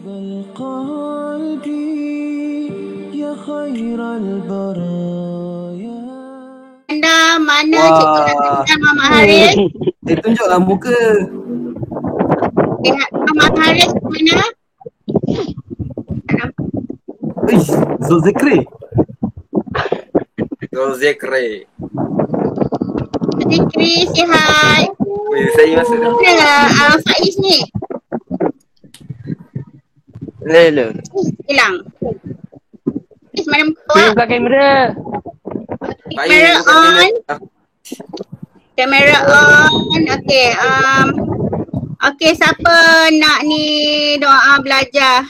Anda mana cikgu Nafisa Mama Haris? Tunjuklah muka. Mama Haris mana? Ish, Zulzikri. Zulzikri. Zikri, sihat. Saya masuk dah. Mana Faiz ni? Hello. Hilang. Faiz mana muka Tunjuk awak? kat kamera. Kamera on. Kamera on. Okay. Okay, siapa nak ni doa belajar?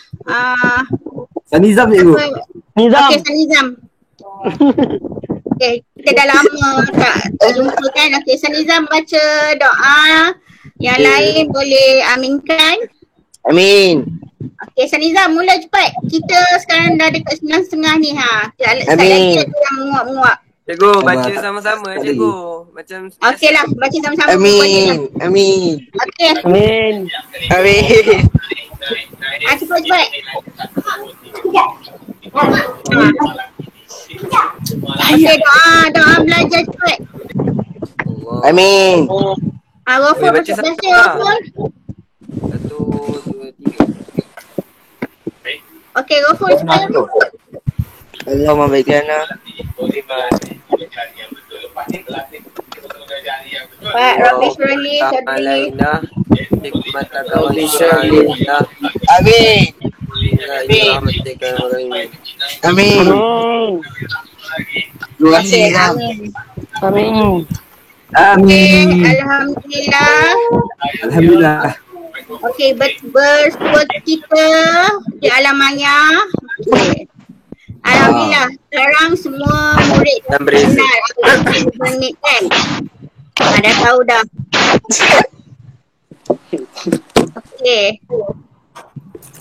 Sanizam cikgu. Nizam. Okay, Sanizam. Okay, kita dah lama tak jumpa kan. Okay, Sanizam baca doa. Yang lain boleh aminkan. Amin. Okay, Sanizam mula cepat. Kita sekarang dah dekat 9.30 ni ha. Sekejap Amin. lagi ada yang menguap-menguap. Cikgu, baca sama-sama cikgu. Macam Okey lah, baca sama-sama. Amin. Amin. Okey. Amin. Amin. Cepat-cepat. Okey, doa belajar cepat. Amin. Ghafur Baca baca sama-sama. Ghafur. 1, 2, 3. Okey, Ghafur cepat. Allahumma baikana. Pak Rabbi Syurali Sadri. Alaina. Hikmataka wa alaina. Amin. Amin. Terima kasih. Amin. Okey, Alhamdulillah. Alhamdulillah. Okey, bersua kita di alam maya. Okey. Alhamdulillah, sekarang semua murid dah kenal apa ni kan? Dah tahu dah. Okey.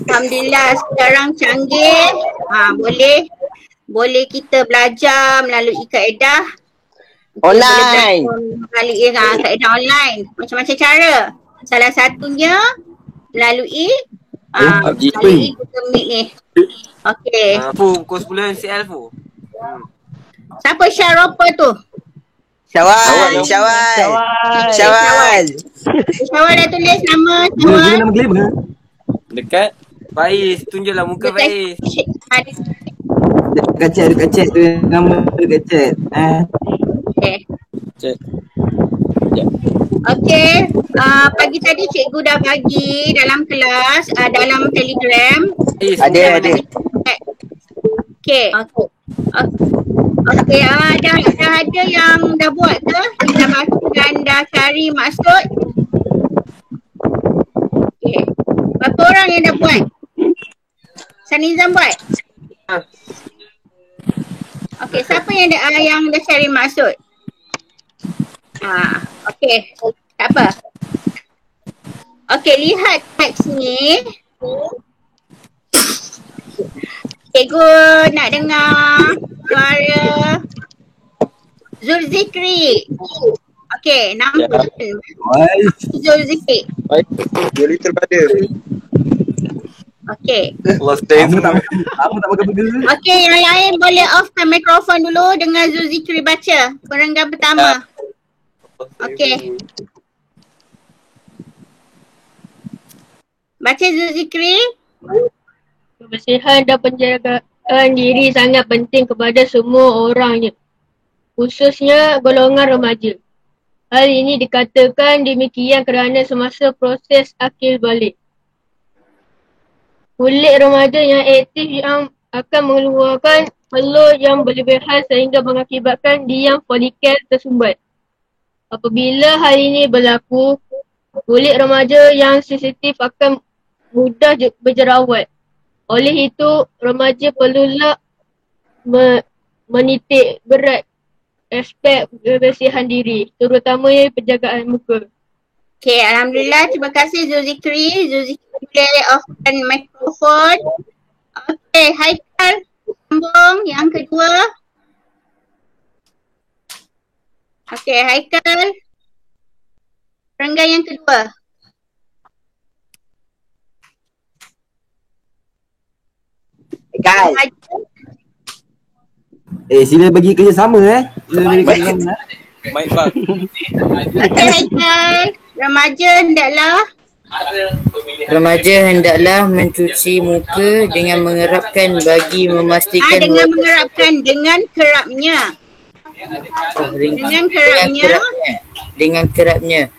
Alhamdulillah sekarang canggih. Boleh kita belajar melalui kaedah Online. Melalui kaedah online. Macam-macam cara. Salah satunya melalui Google Meet ni. Okey. Pukul 10 MCL Fu. Siapa share apa tu? Syawal. Syawal dah tulis nama Syawal. Dia nama claim ke? Dekat. Faiz, tunjuklah muka Faiz. Dekat chat tu nama dekat chat. Okey. Chat. Okey. Pagi tadi cikgu dah bagi dalam kelas, dalam Telegram. Ada. Okey. Okey, dah ada yang dah buat ke? Dah baca dan dah cari maksud? Okey. Berapa orang yang dah buat? Sanizam buat? Okey, siapa yang dah cari maksud? Okey. Tak apa. Okey, lihat teks ni. Cikgu nak dengar suara Zulzikri. Okey, nama Zulzikri. Baik. Jadi terpada. Okey. Aku tak makan burger. Okey, yang lain boleh offkan mikrofon dulu dengan Zulzikri baca perenggan pertama. Okey. Baca Zulzikri. Kebersihan dan penjagaan diri sangat penting kepada semua orangnya, khususnya golongan remaja. Hal ini dikatakan demikian kerana semasa proses akil balik, kulit remaja yang aktif yang akan mengeluarkan telur yang berlebihan sehingga mengakibatkan diam folikel tersumbat. Apabila hal ini berlaku, kulit remaja yang sensitif akan mudah berjerawat. Oleh itu, remaja perlulah menitik berat aspek kebersihan diri, terutamanya penjagaan muka. Okey, Alhamdulillah. Terima kasih Zulzikri. Zulzikri boleh offkan mikrofon. Okey, Haikal sambung yang kedua. Okey, Haikal. Perenggan yang kedua. Kai. Sila bagi kerjasama Sila bagi kerjasama Baik bang. Okey Haikal. Remaja hendaklah mencuci muka dengan mengerapkan bagi memastikan dengan kerapnya. Dengan kerapnya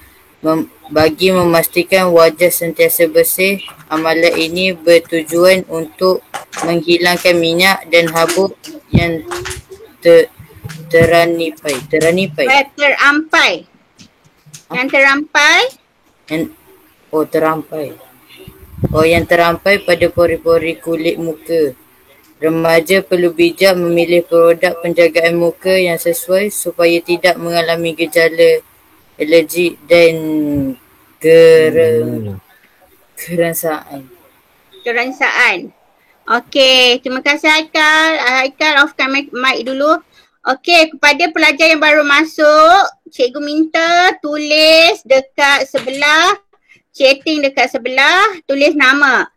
bagi memastikan wajah sentiasa bersih. Amalan ini bertujuan untuk menghilangkan minyak dan habuk yang terampai. Yang terampai pada pori-pori kulit muka. Remaja perlu bijak memilih produk penjagaan muka yang sesuai supaya tidak mengalami gejala alergi dan Kerangsaan. Okey, terima kasih Haikal. Haikal offkan mic dulu. Okey, kepada pelajar yang baru masuk, cikgu minta tulis dekat sebelah, chatting dekat sebelah, tulis nama.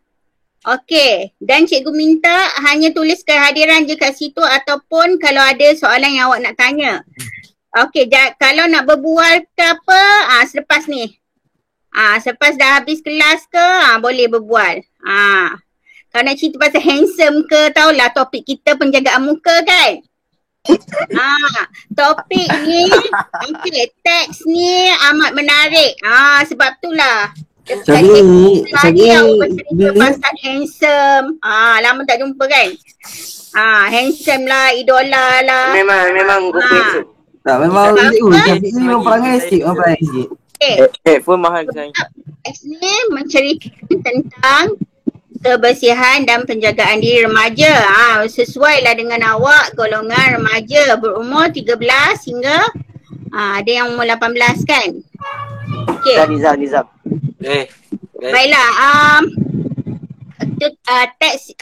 Okey, dan cikgu minta hanya tulis kehadiran je kat situ ataupun kalau ada soalan yang awak nak tanya. Okey, kalau nak berbual ke apa, selepas ni. Selepas dah habis kelas ke, boleh berbual. Kalau nak cerita pasal handsome ke, tahulah topik kita penjagaan muka kan? Topik ni, teks ni amat menarik. Sebab itulah. Tadi aku bercerita pasal handsome. Lama tak jumpa kan? Handsome lah, idola lah. Memang handsome. Tak, memang Tapi ni memang perangai sikit. Phone mahal sekarang. Teks ni menceritakan tentang kebersihan dan penjagaan diri remaja. Sesuailah dengan awak, golongan remaja berumur 13 hingga ada yang umur 18 kan. Okey. Nizam. Baiklah. Teks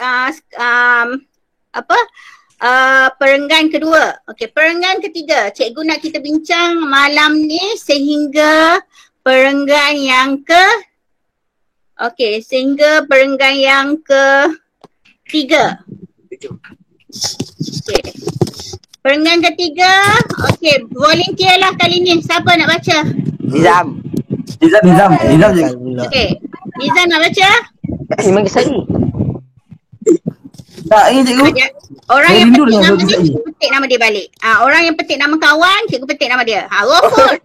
perenggan kedua. Okey, perenggan ketiga. Cikgu nak kita bincang malam ni sehingga perenggan yang sehingga perenggan yang ketiga. Okey. Perenggan ketiga. Okey, volunteer lah kali ni. Siapa nak baca? Nizam. Okey. Nizam nak baca? Memang kesari. Tak, ini cikgu. Orang yang petik nama dia, cikgu petik nama dia balik. Orang yang petik nama kawan, cikgu petik nama dia. Ghafur.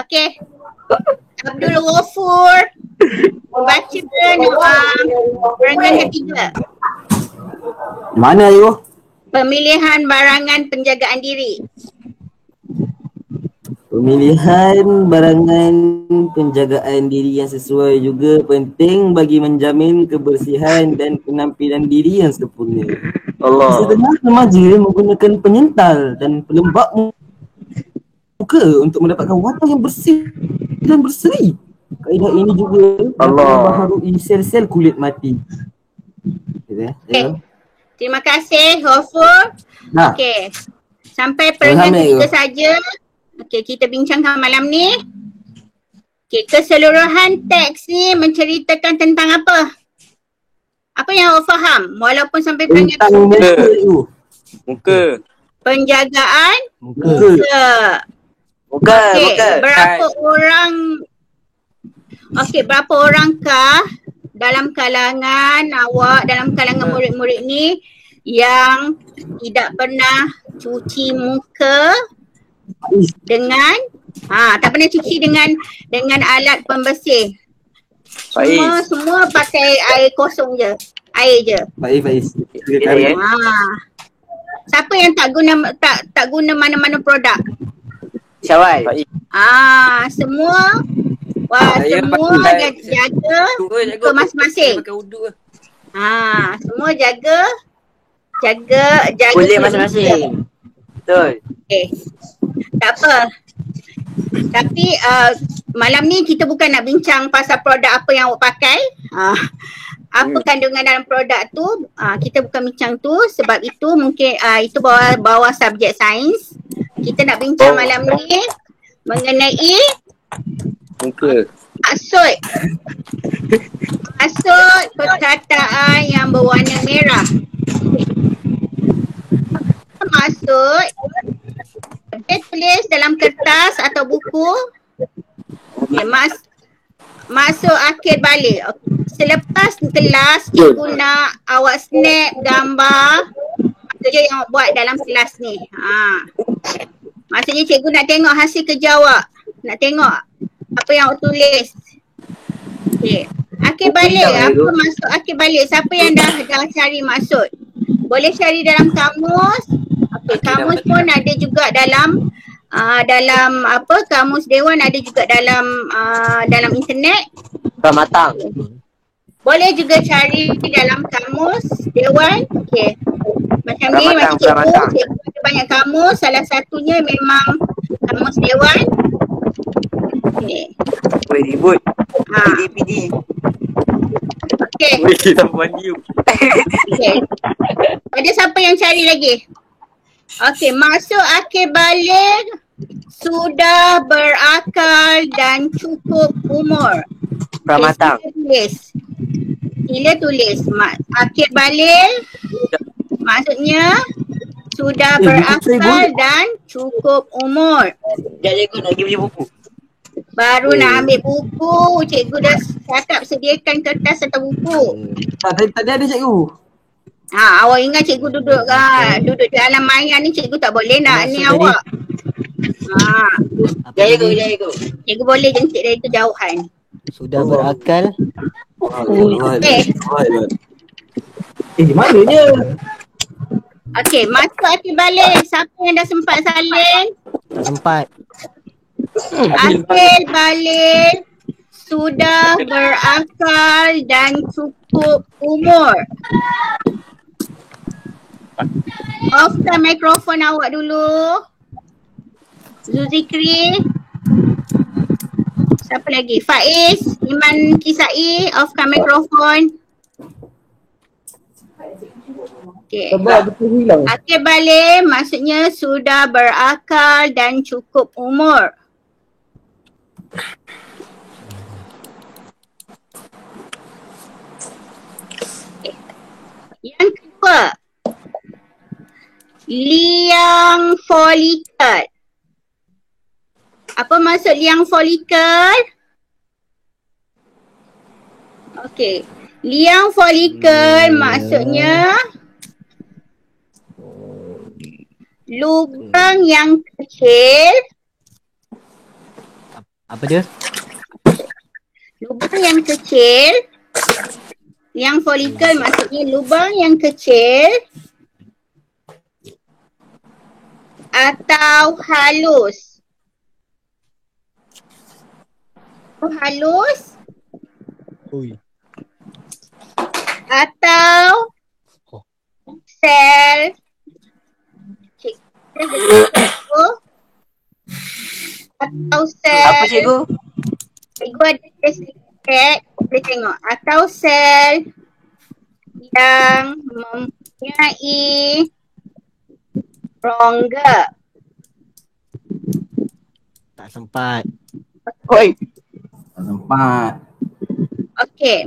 Okey. Abdul Ghafur. Baca perenggan ketiga. Mana cikgu? Pemilihan barangan penjagaan diri. Pemilihan barangan penjagaan diri yang sesuai juga penting bagi menjamin kebersihan dan penampilan diri yang sempurna. Setengah remaja menggunakan penyental dan pelembab muka untuk mendapatkan wajah yang bersih dan berseri. Kaedah ini juga membaharui sel-sel kulit mati. Terima kasih Ghafur. Okey. Sampai perenggan ketiga saja. Okey, kita bincangkan malam ni. Okey, keseluruhan teks ni menceritakan tentang apa? Apa yang awak faham? Walaupun sampai perenggan muka. Penjagaan muka. Okey, berapa orangkah dalam kalangan awak, dalam kalangan murid-murid ni yang tidak pernah cuci muka tak pernah cuci dengan alat pembersih? Semua pakai air kosong je. Air je. Faiz. Siapa yang tak guna mana-mana produk? Syawal. Semua semua jaga muka masing-masing. Semua jaga boleh masing-masing. Betul. Okay. Tak apa. Tapi malam ni kita bukan nak bincang pasal produk apa yang awak pakai. Apa kandungan dalam produk tu. Kita bukan bincang tu. Sebab itu mungkin itu bawah subjek sains. Kita nak bincang malam ni mengenai muka. Maksud perkataan yang berwarna merah. Maksud dia tulis dalam kertas atau buku. Okay, masuk akhir balik. Selepas kelas, cikgu nak awak snap gambar kerja yang awak buat dalam kelas ni. Maksudnya cikgu nak tengok hasil kerja awak. Nak tengok apa yang awak tulis. Okay. Akhir balik. Apa maksud akhir balik? Siapa yang dah cari maksud? Boleh cari dalam kamus. Okay, kamus pun ada juga dalam kamus dewan ada juga dalam internet. Ramatang. Boleh juga cari dalam kamus dewan. Okey. Macam ni macam cikgu ada banyak kamus, salah satunya memang kamus dewan. Okey. Woi ribut. PD. Okey. Woi kita buat you. Okey. Ada siapa yang cari lagi? Okey, masuk akhir balik, sudah berakal dan cukup umur. Ramatang. Sila tulis. Akhir balik maksudnya sudah berakal dan cukup umur. Dah cikgu nak pergi beli buku. Baru nak ambil buku, cikgu dah cakap sediakan kertas atau buku. Tadi ada cikgu. Awak ingat cikgu duduk di alam maya ni, cikgu tak boleh nak ni awak. Cikgu. Cikgu boleh jengkit dari kejauhan. Sudah berakal. Mananya? Okey, masuk akhir balik. Siapa yang dah sempat salin? Sempat. Akhir balik, sudah berakal dan cukup umur. Offkan mikrofon awak dulu. Zuzikri. Siapa lagi? Faiz, Iman Kisai, offkan mikrofon. Okay. Akhir balik maksudnya sudah berakal dan cukup umur. Okay. Yang kedua, liang folikel. Apa maksud liang folikel? Okey. Liang folikel maksudnya lubang yang kecil. Apa dia? Lubang yang kecil. Liang folikel maksudnya lubang yang kecil atau halus. Halus atau sel. Atau sel. Apa cikgu? Cikgu ada sedikit, boleh tengok. Atau sel yang mempunyai rongga. Tak sempat. Oi. Tak sempat. Okey,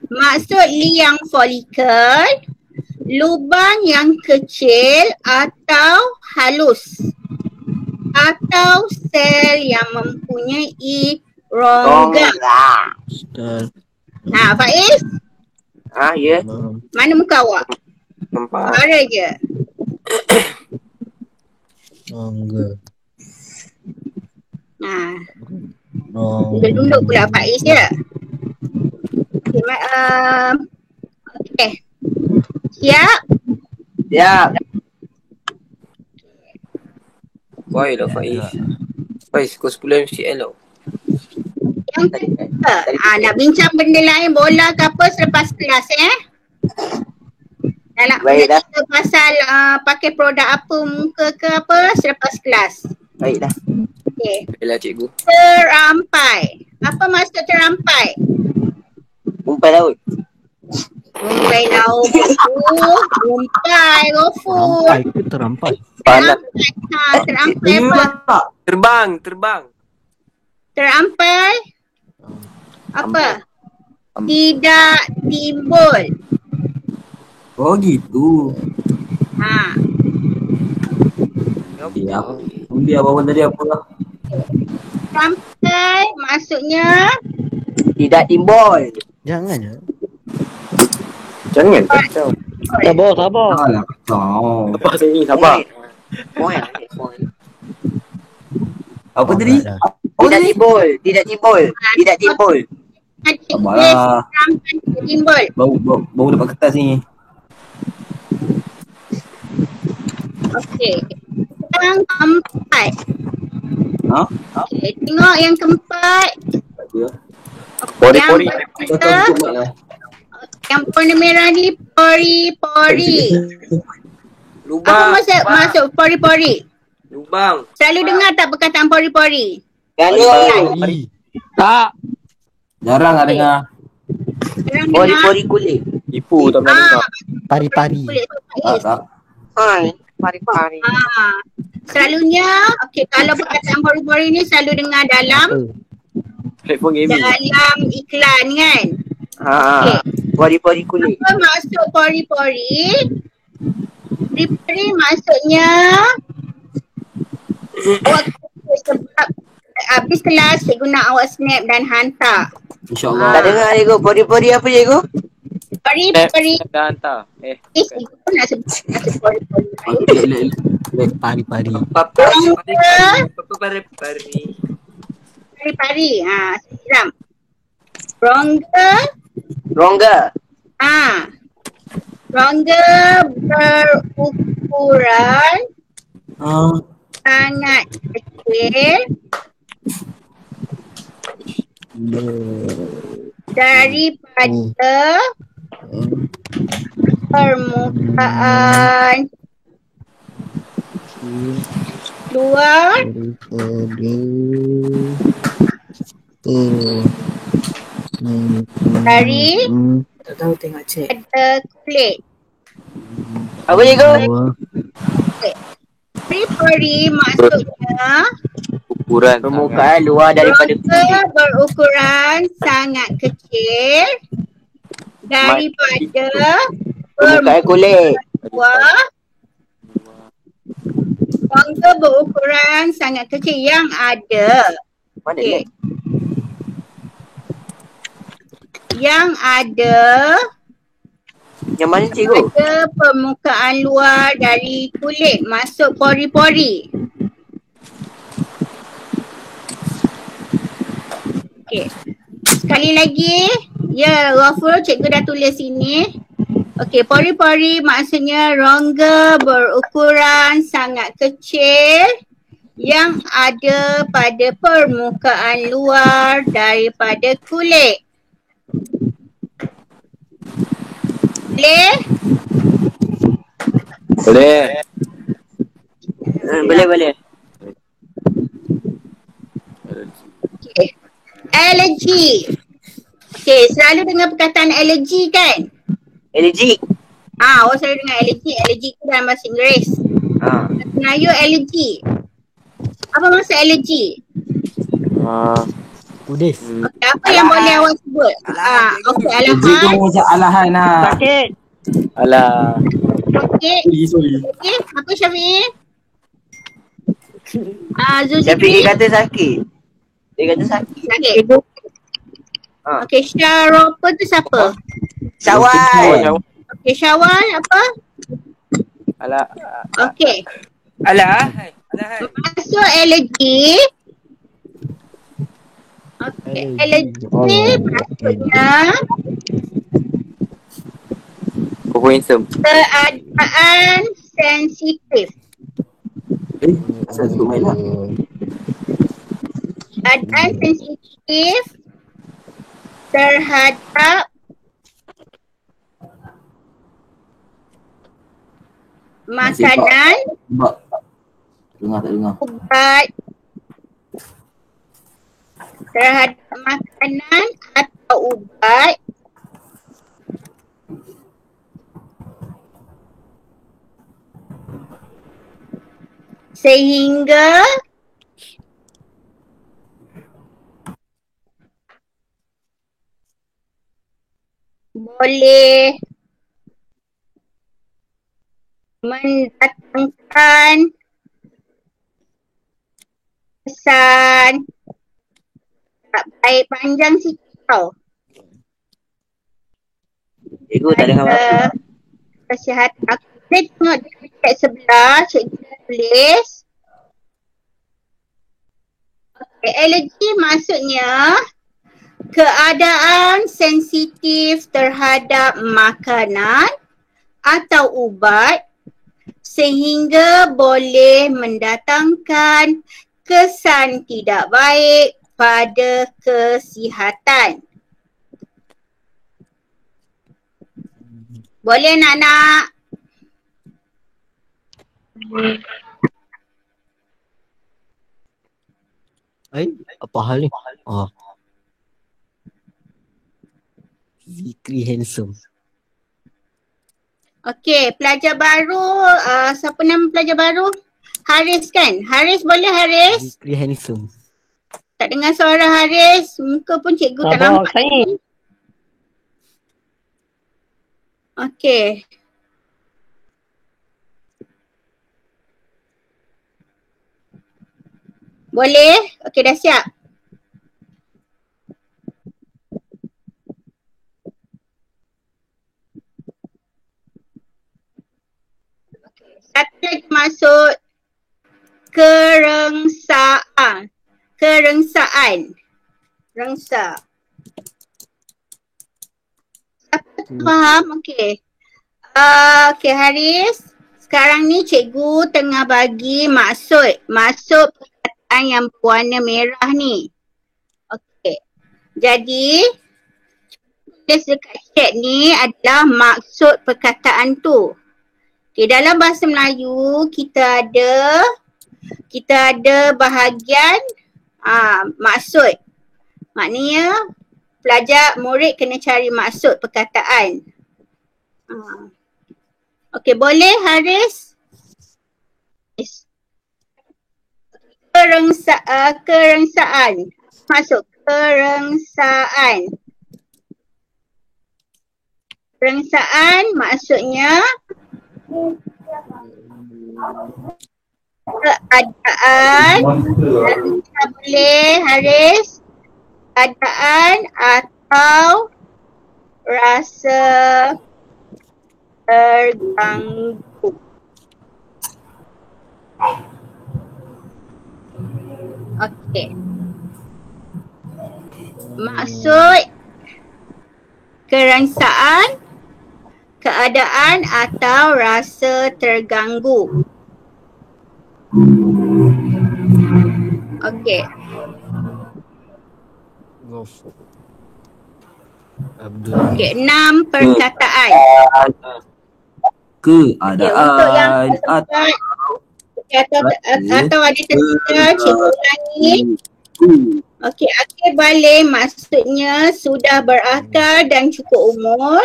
maksud liang folikel, lubang yang kecil atau halus atau sel yang mempunyai rongga. Faiz? Ya. Mana muka awak? Nampak. Suara je. Rongga. Duduk pula Faiz je. Okey. Siap? Siap. Woi lah Faiz. Faiz, kau 10 MCL tau. Yang kedua, nak bincang benda lain, bola ke apa selepas kelas Nak cerita pasal pakai produk apa, muka ke apa selepas kelas. Baiklah. Okey. Baiklah cikgu. Terampai. Apa maksud terampai? Umpai laut. Umpai laut. Umpai, Gofur. Terampai ke terampai? Panah. Terampai apa? Terbang. Terampai. Apa? Tidak timbul. Oh gitu. Ha. Ya, undi apa tadi apa lah? Terampai maksudnya Tidak timbul. Jangan ya. Jangan kacau. Sabar. Alah, kau. Apa sini? Sabar. Apa tadi? Tidak timbul. Tidak timbul. Tidak timbul. Sabarlah. terampai tidak timbul. Bau dapat kertas ni. Okey. Yang keempat. Ha? Okey, tengok yang keempat. Ya. Pori-pori. Yang warna merah ni pori-pori. Apa Lubang. masuk pori-pori? Lubang. Selalu dengar tak perkataan pori-pori? Pori-pori. Tak. Jarang nak dengar. Orang dengar kulit. Ipu tak pernah dengar. Pari-pari. kulit Tak. Hai. Pari-pari. Selalunya, okey, kalau perkataan pori-pori ni selalu dengar dalam Platform gaming. dalam iklan kan? Ha. Pori-pori kulit. Apa maksud pori-pori? Pori-pori maksudnya waktu sebab habis kelas cikgu nak awak snap dan hantar. InsyaAllah. Tak dengar cikgu. Pori-pori apa cikgu? Pori-pori Dah hantar. cikgu pun nak sebut pori-pori. Pari-pari. Pari-pari. Pari-pari. Siram. Rongga. Rongga. Rongga berukuran sangat kecil daripada permukaan luar dari Tak tahu tengok cek. pada kulit. Apa cikgu? Pori-pori maksudnya Ukuran permukaan luar daripada rongga berukuran sangat kecil daripada permukaan kulit. luar. Rongga berukuran sangat kecil yang ada. Mana Okey. ni? Yang ada Yang mana cikgu? pada permukaan luar dari kulit masuk pori-pori. Okey. Sekali lagi. Ya, Ghafur, cikgu dah tulis sini. Okey, pori-pori maksudnya rongga berukuran sangat kecil yang ada pada permukaan luar daripada kulit. Boleh? Boleh. Boleh. Okay. Alergi. Okay, selalu dengar perkataan alergi kan? Alergi. Orang selalu dengar alergi. Alergi itu dalam bahasa Inggeris. Melayu alergi. Apa maksud alergi? Kudis. Okay, apa yang boleh awak sebut? Okey, Kerja tu alahan. macam alahan lah. Sakit. Alah. Okey. Sorry. Okey, apa Syafiq? Zulkifli. Syafiq kata sakit. Dia kata sakit. Sakit. Okey, Syaropa tu siapa? Syawal. Okey, Syawal apa? Alah. Okey. Alah. Masuk alergi. Okey, alergi maksudnya Handsome. keadaan sensitif. Asal tu main lah. Keadaan sensitif terhadap makanan, Tak dengar. ubat, terhadap makanan atau ubat sehingga boleh mendatangkan kesan tak baik. Panjang sikit tau. Cikgu tak dengar apa. Kesihatan. Aku boleh tengok dekat sebelah. Cikgu dah tulis. Okay, alergi maksudnya keadaan sensitif terhadap makanan atau ubat sehingga boleh mendatangkan kesan tidak baik pada kesihatan. Boleh nak-nak? Apa hal ni? Zikri handsome. Okey, pelajar baru, siapa nama pelajar baru? Haris kan? Haris boleh Haris? Zikri handsome. Tak dengar suara Haris, muka pun cikgu tak nampak. Okey. Boleh? Okey, dah siap? Satu lagi masuk kerengsaan. Kerengsaan. Rengsa. Siapa tu faham? Okey. Okey Haris. Sekarang ni cikgu tengah bagi maksud perkataan yang berwarna merah ni. Okey. Jadi tulis dekat chat ni adalah maksud perkataan tu. Okay, dalam bahasa Melayu kita ada bahagian maksud. Maknanya murid kena cari maksud perkataan. Okey, boleh Haris? Kerengsaan. Masuk kerengsaan. Kerengsaan maksudnya keadaan, kita boleh Haris, keadaan atau rasa terganggu. Okey. Maksud kerengsaan, keadaan atau rasa terganggu. Okey. Okey, 6 perkataan. Keadaan atau ada tersedia cikgu ulangi. Okey, akhir balik maksudnya sudah berakal dan cukup umur.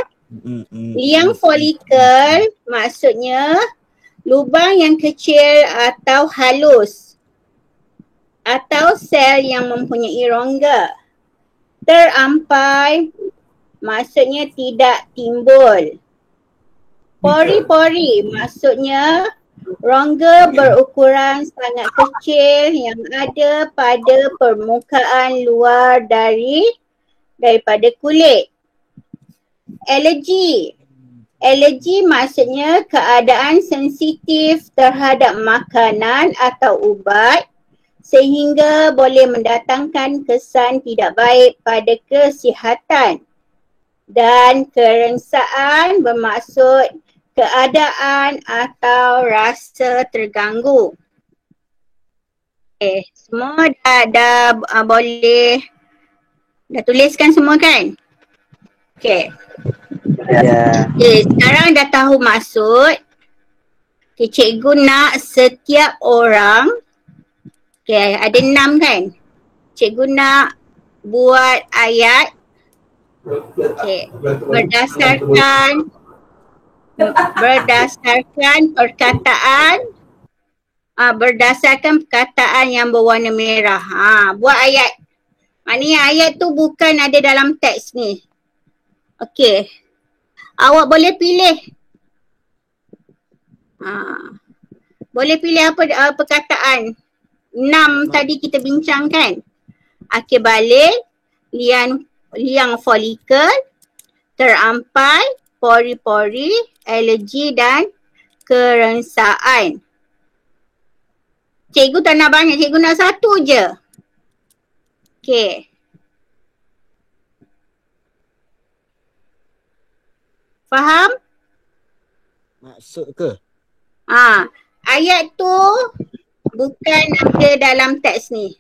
Liang folikel maksudnya lubang yang kecil atau halus atau sel yang mempunyai rongga. Terampai maksudnya tidak timbul. Pori-pori maksudnya rongga berukuran sangat kecil yang ada pada permukaan luar daripada kulit. Alergi. Alergi maksudnya keadaan sensitif terhadap makanan atau ubat sehingga boleh mendatangkan kesan tidak baik pada kesihatan. Dan kerengsaan bermaksud keadaan atau rasa terganggu. Okay, semua dah boleh, dah tuliskan semua kan? Okay. Okay, sekarang dah tahu maksud. Okay, cikgu nak setiap orang, okay, ada 6 kan? Cikgu nak buat ayat, okay, berdasarkan perkataan, berdasarkan perkataan yang berwarna merah. Buat ayat. Maknanya ayat tu bukan ada dalam teks ni. Okey. Awak boleh pilih. Boleh pilih apa perkataan. 6 tadi kita bincangkan. Akil balik, liang folikel, terampai, pori-pori, alergi dan kerengsaan. Cikgu tak nak banyak, cikgu nak satu je. Okey. Faham? Maksud ke? Ayat tu bukan ada dalam teks ni.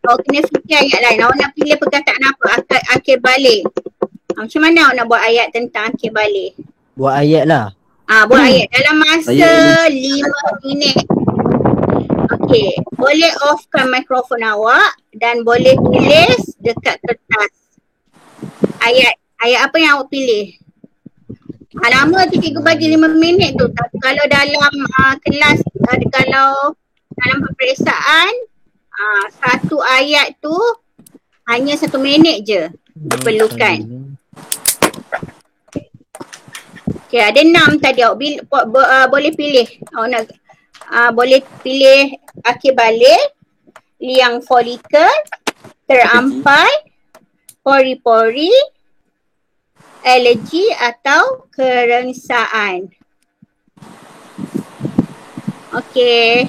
Awak kena fikir ayat lain. Awak nak pilih perkataan apa? Akil balik. Macam mana awak nak buat ayat tentang akil balik? Buat ayat lah. Buat ayat dalam masa 5 minit. Okey. Boleh offkan mikrofon awak dan boleh tulis dekat kertas. Ayat apa yang awak pilih? Lama tu cikgu bagi 5 minit tu. Tapi kalau dalam kelas, kalau dalam peperiksaan, satu ayat tu hanya 1 minit je diperlukan. Okay, ada 6 tadi awak boleh pilih. Awak nak boleh pilih akil balik, liang folikel, terampai, pori-pori, alergi atau kerengsaan. Okey.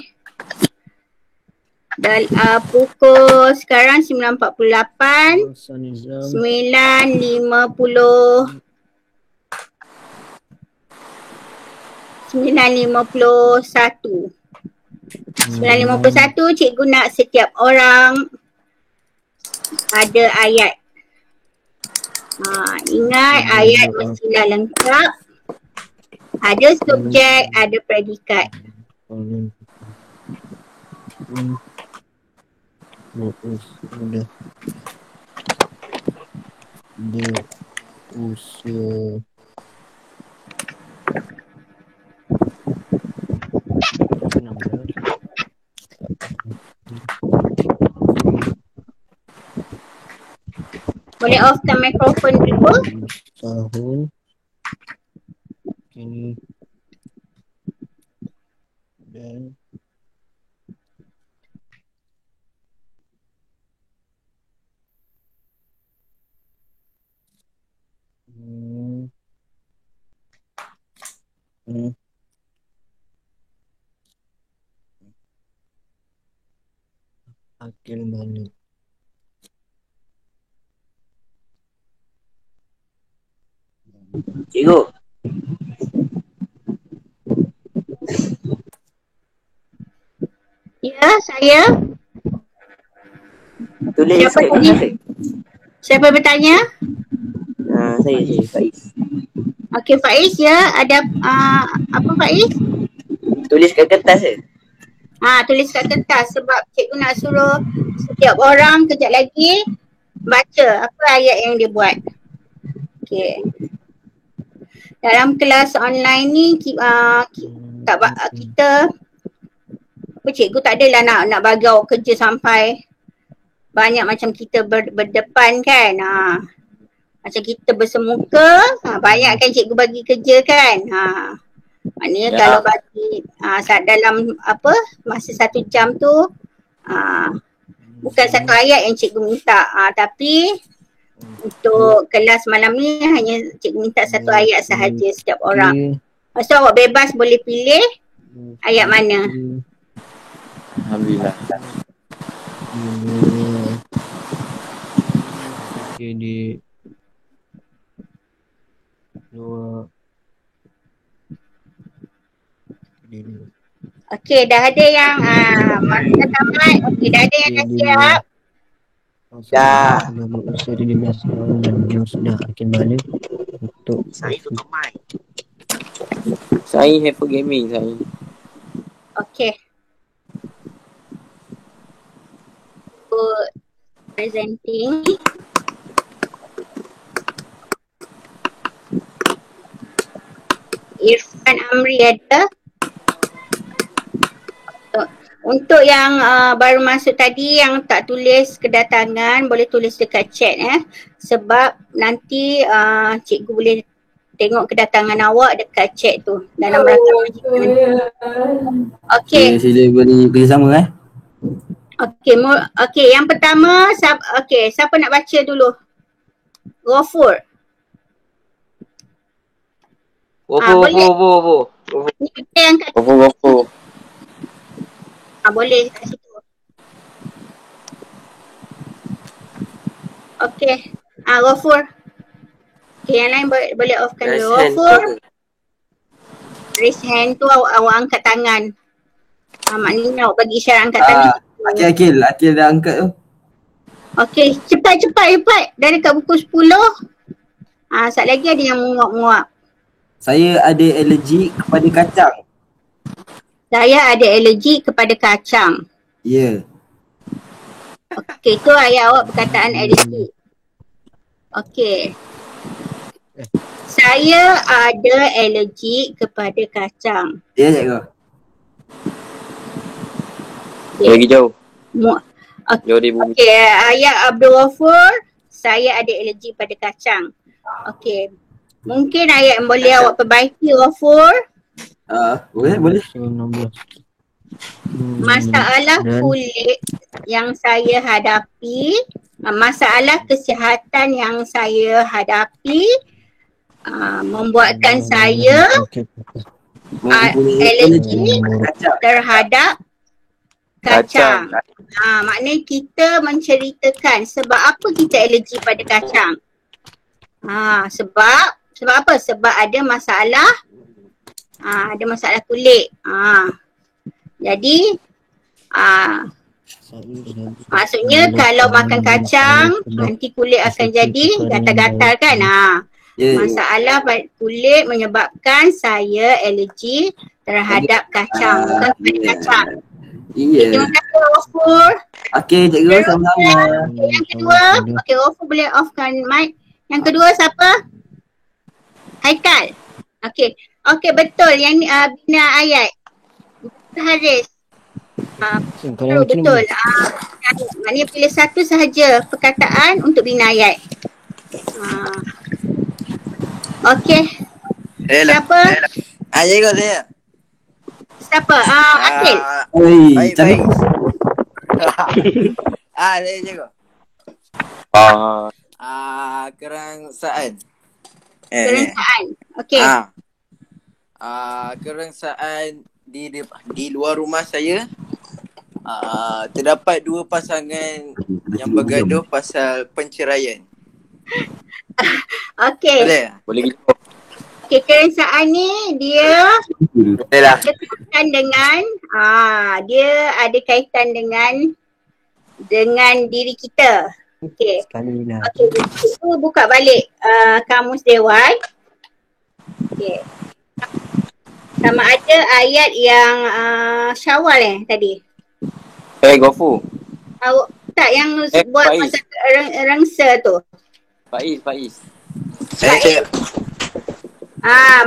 Pukul sekarang 9.48, 9.50. 9.51. 9.51 cikgu nak setiap orang ada ayat. Ingat ayat mestilah lengkap. Ada subjek, ada predikat. Sudah di usia boleh offkan mikrofon dulu. tahun ini dan akil balik. Cikgu. Ya, saya. Tulis Siapa tadi? Siapa bertanya? Saya Faiz. Okey, Faiz ya. Ada apa Faiz? Tulis kat kertas je. Tulis kat kertas sebab cikgu nak suruh setiap orang kejap lagi baca apa ayat yang dia buat. Okey. Dalam kelas online ni kita cikgu tak adalah nak bagi awak kerja sampai banyak macam kita berdepan kan. Macam kita bersemuka, banyak kan cikgu bagi kerja kan. Maknanya kalau bagi dalam masa 1 jam tu bukan satu ayat yang cikgu minta, tapi untuk kelas malam ni hanya cikgu minta 1 ayat sahaja setiap orang. So awak bebas boleh pilih ayat mana. Alhamdulillah. Okey, di 2 Okey, dah ada yang masa tamat. Okey, dah ada yang dah siap. Dah. Usia 15 tahun dan yang sudah akan balik untuk Saya Hyper Gaming saya. Okey. Presenting. Irfan Amri ada. Untuk yang baru masuk tadi yang tak tulis kedatangan boleh tulis dekat chat sebab nanti cikgu boleh tengok kedatangan awak dekat chat tu dalam rangka majikan. Okey. Sila beri kerjasama Okey, yang pertama siapa nak baca dulu? Ghafur. Gopo. Ni kita yang kat Gopo. boleh kat situ. Okey. Ghafur. Okey, yang lain boleh offkan dulu. Ghafur. Raise hand tu awak angkat tangan. Maknanya awak bagi isyarat angkat tangan. Akil dah angkat tu. Okey, cepat. Dah dekat buku 10. Sat lagi ada yang menguap-menguap. Saya ada alergi kepada kacang. Saya ada alergi kepada kacang. Ya. Okey, tu ayat awak perkataan alergi. Okey. Saya ada alergi kepada kacang. Ya, cikgu. Lagi jauh. Jauh di bumi. Okey, ayat Abdul Ghafur, saya ada alergi pada kacang. Okey. Mungkin ayat yang boleh awak perbaiki, Ghafur. Boleh. Masalah kulit yang saya hadapi, masalah kesihatan yang saya hadapi membuatkan saya alergi terhadap kacang. Maknanya kita menceritakan sebab apa kita alergi pada kacang. Sebab apa? Sebab ada masalah kulit. Jadi maksudnya kalau makan kacang nanti kulit akan jadi gatal-gatal kan. Masalah kulit menyebabkan saya alergi terhadap kacang, bukan kepada kacang. Terima kasih Ghafur. Okey, cikgu, sama-sama. Yang kedua, Ghafur boleh offkan mic. Yang kedua siapa? Haikal. Okey, betul. Yang ni bina ayat. Haris. Betul. Maknanya pilih satu sahaja perkataan untuk bina ayat. Okey. Siapa? Cikgu saya. Siapa? Akil. Baik. Saya cikgu. Kerangsaan. Okey. Kerangsaan di luar rumah saya terdapat dua pasangan yang bergaduh pasal penceraian. Okey. Boleh gitu. Okey, kerangsaan ni dia ada kaitan dengan dia ada kaitan dengan diri kita. Okey. Okey, itu buka balik kamus Dewan. Okey. Sama ada ayat yang Syawal tadi. Ghafur. Tak, yang buat Faiz. masa rangsa tu. Faiz. Faiz.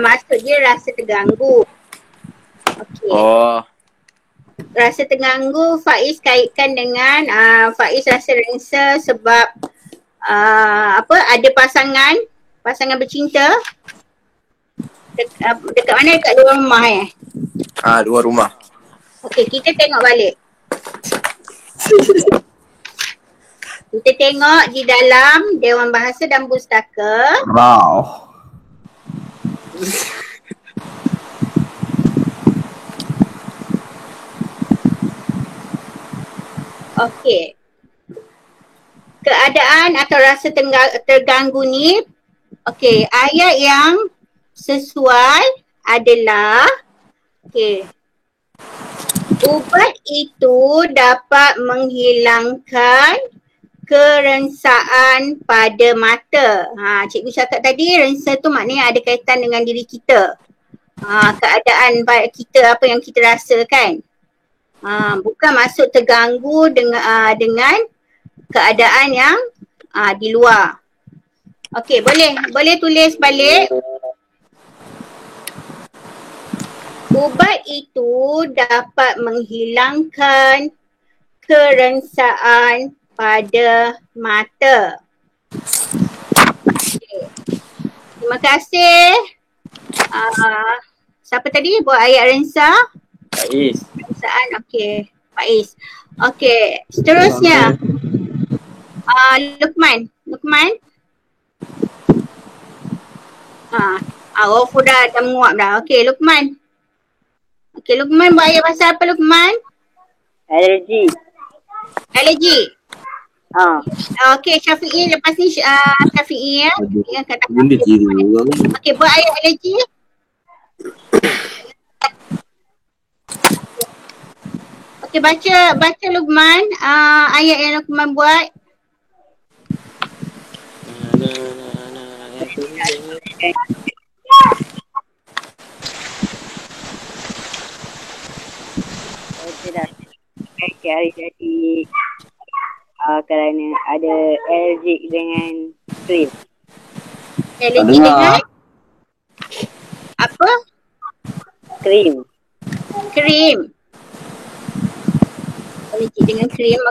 Maksud dia rasa terganggu. Okey. Rasa terganggu Faiz kaitkan dengan Faiz rasa rangsa sebab ada pasangan bercinta dekat mana? Dekat luar rumah Luar rumah. Okey, kita tengok balik. Kita tengok di dalam Dewan Bahasa dan Pustaka. Wow. Okey. Keadaan atau rasa terganggu ni, okey, ayat yang sesuai adalah ubat itu dapat menghilangkan kerensaan pada mata. Cikgu cakap tadi rensa tu maknanya ada kaitan dengan diri kita. Keadaan kita, apa yang kita rasa kan. Bukan maksud terganggu dengan keadaan yang di luar. Okey, boleh tulis balik. Ubat itu dapat menghilangkan kerensaan pada mata. Okay. Terima kasih. Siapa tadi buat ayat Rensa? Faiz. Rensaan, okey. Faiz. Okey, seterusnya. Lukman. Ofu dah menguap dah. Okey, Lukman. Lukman buat ayat pasal apa, Lukman? Alergi. Okey, Syafi'i lepas ni Syafi'i ya. Yang kata Benda kira orang. okey, buat ayat alergi. Okey, baca Lukman ayat yang Lukman buat. Tidak. Hari jadi kerana ada alergik dengan krim. Alergi dengan apa? Krim. Alergi dengan krim.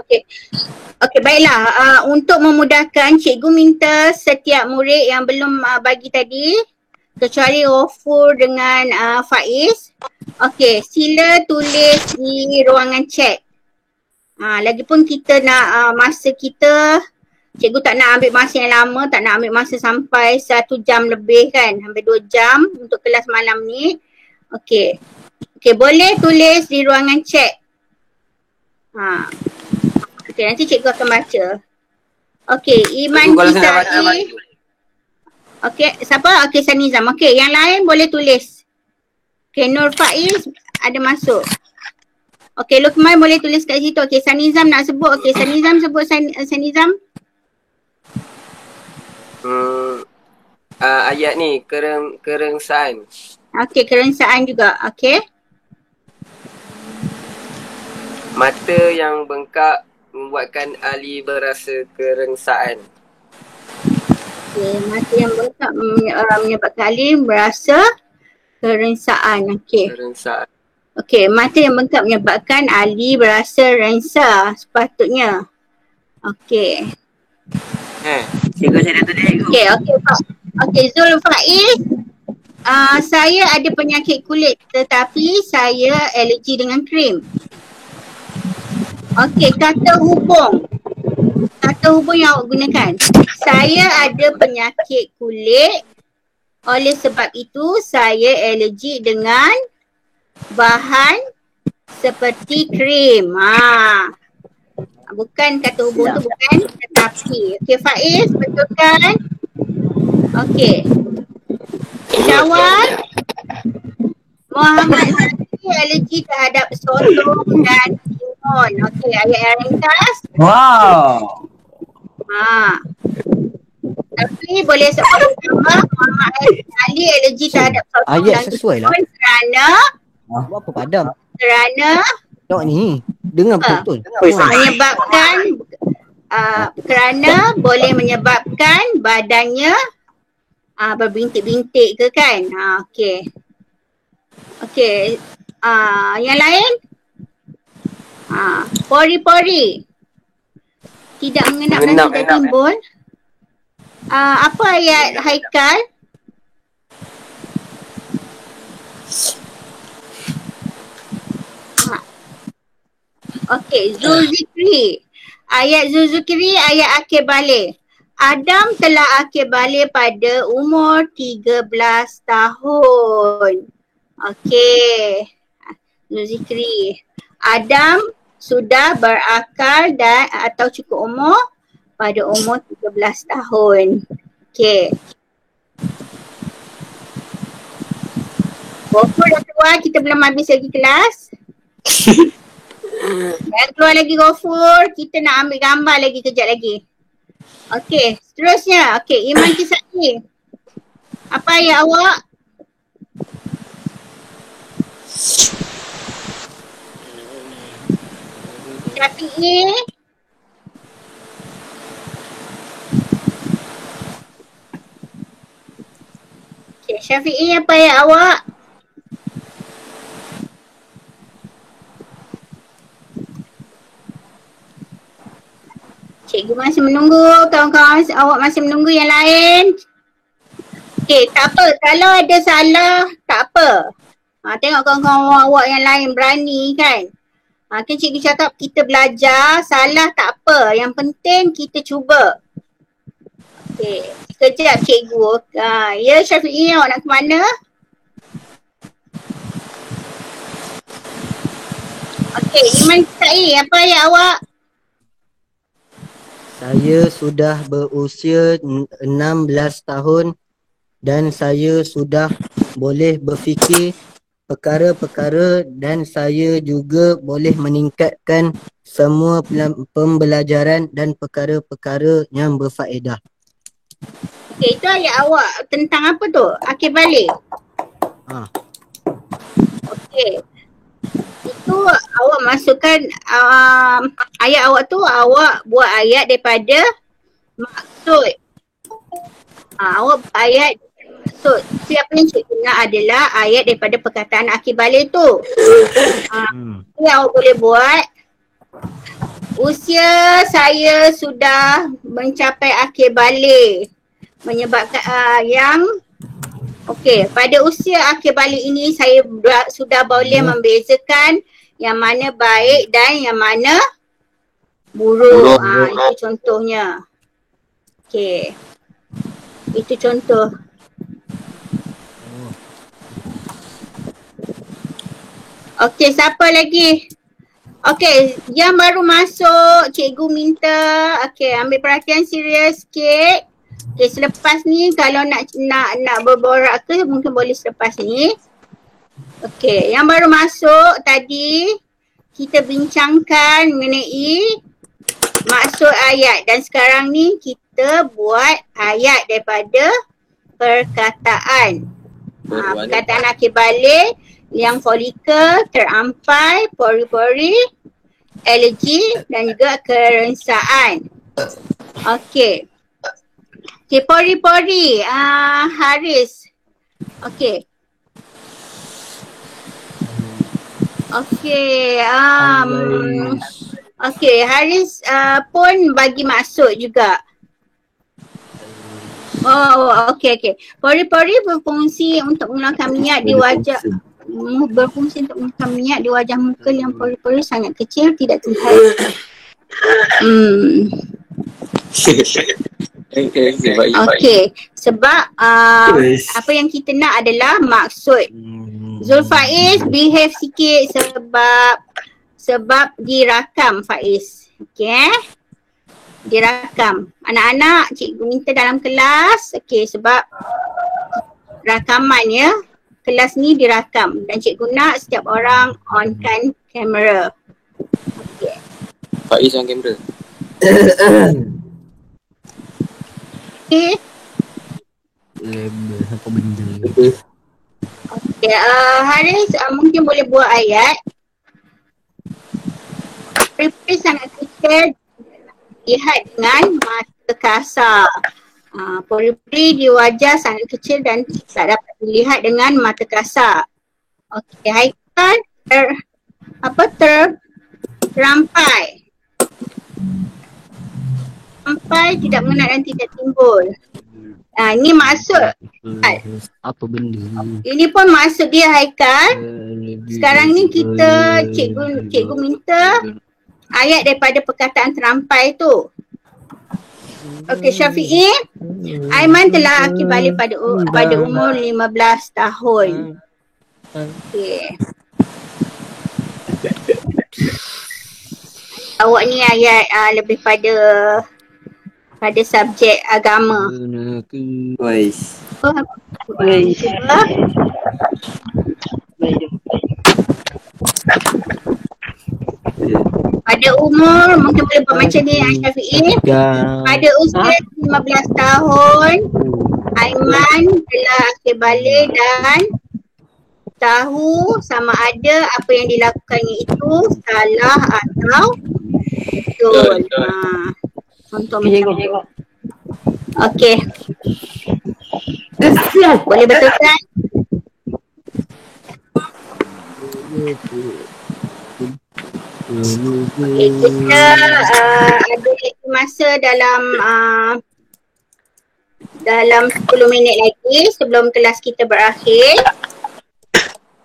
Okey, baiklah. Untuk memudahkan, cikgu minta setiap murid yang belum bagi tadi, kecuali Ghafur dengan Faiz. Okey, sila tulis di ruangan chat. Lagipun kita nak masa kita, cikgu tak nak ambil masa yang lama, tak nak ambil masa sampai 1 jam lebih kan, sampai 2 jam untuk kelas malam ni. Okey, boleh tulis di ruangan chat. Okey, nanti cikgu akan baca. Okey, Iman Kisai. Okey, siapa? Okey, Sanizam. Okey, yang lain boleh tulis. Okey, Nur Faiz ada masuk. Okey, Lukman boleh tulis kat situ. Okey, Sanizam nak sebut. Okey, Sanizam sebut Sanizam. Ayat ni, kerengsaan. Okey, kerengsaan juga. Okey. Mata yang bengkak membuatkan Ali berasa kerengsaan. Okey, mata yang bengkak menyebabkan Ali berasa kerengsaan. Okey. Okey, mata yang bengkak menyebabkan Ali berasa rengsa sepatutnya. Okey. Cikgu saya dah tulis cikgu. Okey, Zul Faiz. Saya ada penyakit kulit tetapi saya alergi dengan krim. Okey, kata hubung yang awak gunakan. Saya ada penyakit kulit, oleh sebab itu saya alergi dengan bahan seperti krim. Bukan kata hubung tu, bukan tetapi. Okey, Faiz, betul kan? Okey. Syawal, Muhammad Zaki alergi terhadap sotong dan timun. Okey, ayat yang ringkas. Wow. Tapi boleh sebut nama Muhammad Ali alergi terhadap sotong ayat dan sesuai lah. timun kerana Buat apa padam? Kerana ni dengar betul. menyebabkan kerana boleh menyebabkan badannya berbintik-bintik ke kan. Okey. Yang lain? Pori-pori tidak mengenap dan tidak timbul. Apa ayat Haikal? Okey, Zulzikri. Ayat Zulzikri, ayat akhir balik. Adam telah akhir balik pada umur 13 tahun. Okey. Zulzikri. Adam sudah berakal dan atau cukup umur pada umur 13 tahun. Okey. Gofur dah keluar, kita belum habis lagi kelas. Jangan keluar lagi Gofur, kita nak ambil gambar lagi kejap lagi. Okey, seterusnya. Okey, Iman Kisai. Apa ayat awak? Syafi'i. Okey, Syafi'i apa ayat awak? Cikgu masih menunggu, kawan-kawan awak masih menunggu yang lain. Okey, tak apa. Kalau ada salah, tak apa. Tengok kawan-kawan awak yang lain berani kan. Kan cikgu cakap kita belajar, salah tak apa. Yang penting kita cuba. Okey, sekejap cikgu. Ya Syafi'i, awak nak ke mana? Okey, Iman Syai, apa ayat awak? Saya sudah berusia 16 tahun dan saya sudah boleh berfikir perkara-perkara dan saya juga boleh meningkatkan semua pembelajaran dan perkara-perkara yang berfaedah. Okey, itu ayat awak tentang apa tu? Akhir balik? Okey. Itu awak masukkan ayat awak tu, awak buat ayat daripada maksud. Awak buat ayat maksud. Siapa yang cikgu nak adalah ayat daripada perkataan akhir balik tu. Yang awak boleh buat. Usia saya sudah mencapai akhir balik. Menyebabkan yang okey, pada usia akhir balik ini saya sudah boleh membezakan yang mana baik dan yang mana buruk. Itu contohnya. Okey. Itu contoh. Okey, siapa lagi? Okey, yang baru masuk cikgu minta ambil perhatian serius sikit. Okay, selepas ni kalau nak berborak ke mungkin boleh selepas ni. Okey, yang baru masuk tadi kita bincangkan mengenai maksud ayat dan sekarang ni kita buat ayat daripada perkataan. Perkataan akhir balik yang folikel, terampai, pori-pori, alergi dan juga kerensaan. Okey. Okay, pori-pori. Haris. Okay. Okay. Okay, Haris pun bagi maksud juga. Oh, okay. Pori-pori berfungsi untuk mengeluarkan minyak di wajah. Berfungsi untuk mengeluarkan minyak di wajah muka yang pori-pori sangat kecil, tidak terlihat. Okey, sebab apa yang kita nak adalah maksud. Zulfaiz behave sikit sebab dirakam Faiz. Okey. Dirakam. Anak-anak cikgu minta dalam kelas, okey, sebab rakaman ya. Kelas ni dirakam dan cikgu nak setiap orang onkan kamera. Okey. Faiz on kamera. Okay. Apa benda? Okay, Haris mungkin boleh buat ayat. Pori-pori sangat kecil lihat dengan mata kasar. Pori-pori di wajah sangat kecil dan tak dapat dilihat dengan mata kasar. Okay, Haikal terampai. Sampai tidak mengenal dan tidak timbul. Ini maksud. Apa benda? Ini pun maksud dia Haikal. Sekarang ni kita cikgu minta ayat daripada perkataan terampai tu. Okey, Syafi'i. Aiman telah akhir balik pada umur 15 tahun. Okey. Awak ni ayat lebih pada subjek agama. Wais. Pada umur mungkin boleh buat macam ni Syafi'i. Pada usia 15 tahun Aiman telah akhir balik dan tahu sama ada apa yang dilakukannya itu salah atau betul. Contoh macam tu. Okey. Boleh betulkan? Okay, kita ada lagi masa dalam dalam 10 minit lagi sebelum kelas kita berakhir.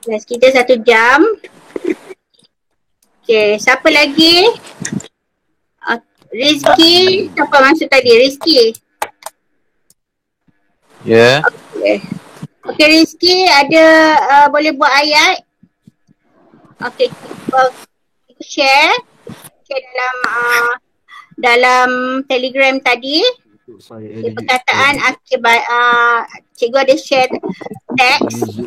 Kelas kita 1 jam. Okay, siapa lagi? Rizky, siapa masuk tadi? Rizky. Ya. Okay, Rizky ada boleh buat ayat? Okay, kita share dalam Telegram tadi. Okay, perkataan akibat cikgu ada share teks.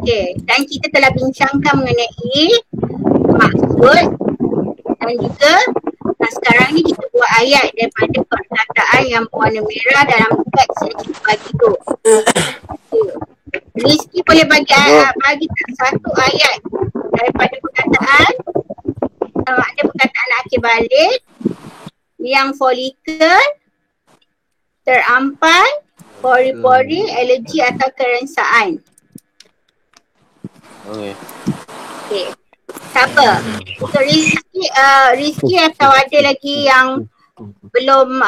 Okay, dan kita telah bincangkan mengenai maksud dan juga sekarang ni kita buat ayat daripada perkataan yang berwarna merah dalam teks yang kita bagi tu. Okay. Rizky boleh bagi tak satu ayat daripada perkataan ada perkataan akhir balik yang folikel, terampai, pori-pori, alergi atau kerangsaan. Okay. Siapa? So, Rizky atau ada lagi yang belum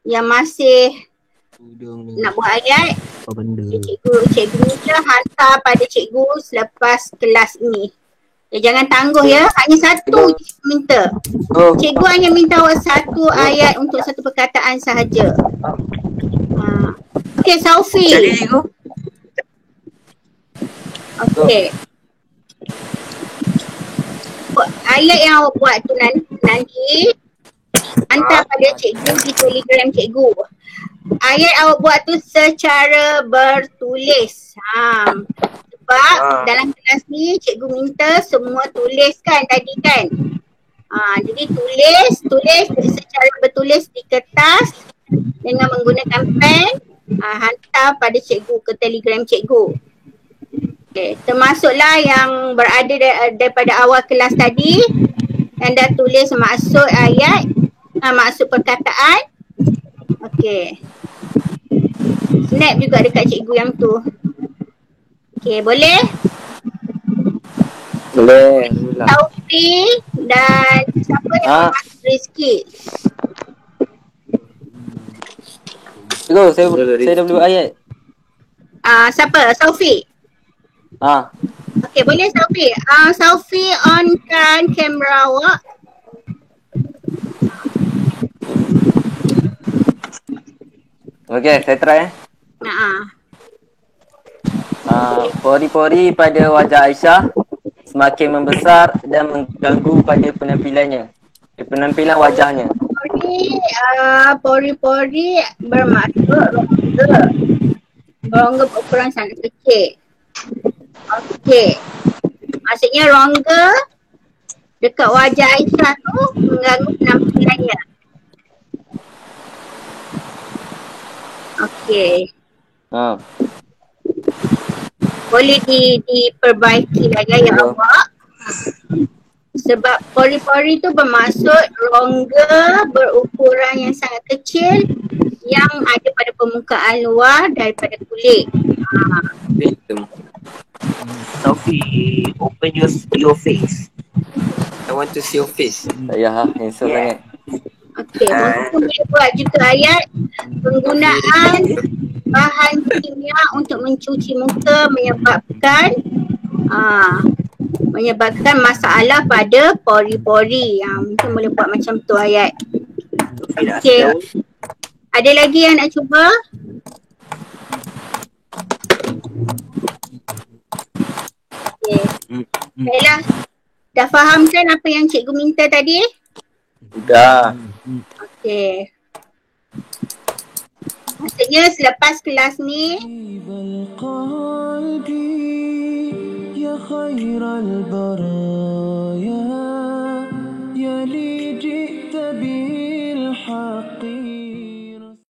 yang masih nak buat ayat? Cikgu je hantar pada cikgu selepas kelas ni. Jangan tangguh ya, hanya satu minta. Cikgu hanya minta awak satu ayat untuk satu perkataan sahaja. Okay, Saufi. Okay. Ayat yang awak buat tu nanti hantar pada cikgu di Telegram cikgu. Ayat awak buat tu secara bertulis. Sebab dalam kelas ni cikgu minta semua tuliskan tadi kan. Jadi tulis secara bertulis di kertas dengan menggunakan pen, hantar pada cikgu ke Telegram cikgu. Okay, termasuklah yang berada daripada awal kelas tadi yang dah tulis maksud ayat, maksud perkataan. Okay. Snap juga dekat cikgu yang tu. Okay, boleh? Boleh. Taufi dan siapa yang masuk Rizky? Cikgu, saya dah boleh ayat. Siapa? Saufi? Okay, boleh Saufi? Saufi onkan kamera awak. Okay, saya try pori-pori pada wajah Aisyah semakin membesar dan mengganggu pada penampilannya. Penampilan wajahnya. Pori-pori bermaksud rongga. Rongga berukuran sangat kecil. Okey. Maksudnya rongga dekat wajah Aisyah tu mengganggu penampilannya. Okey. Boleh diperbaiki lagi ya awak. Sebab pori-pori tu bermaksud rongga berukuran yang sangat kecil yang ada pada permukaan luar daripada kulit. Sophie, open your face. I want to see your face. Ya, handsome sangat. Okey, untuk boleh buat juga ayat penggunaan bahan kimia untuk mencuci muka menyebabkan masalah pada pori-pori. Mungkin boleh buat macam tu ayat. Okey. Ada lagi yang nak cuba? Okey. Baiklah. Dah faham kan apa yang cikgu minta tadi? Dah. Okey. Maksudnya selepas kelas ni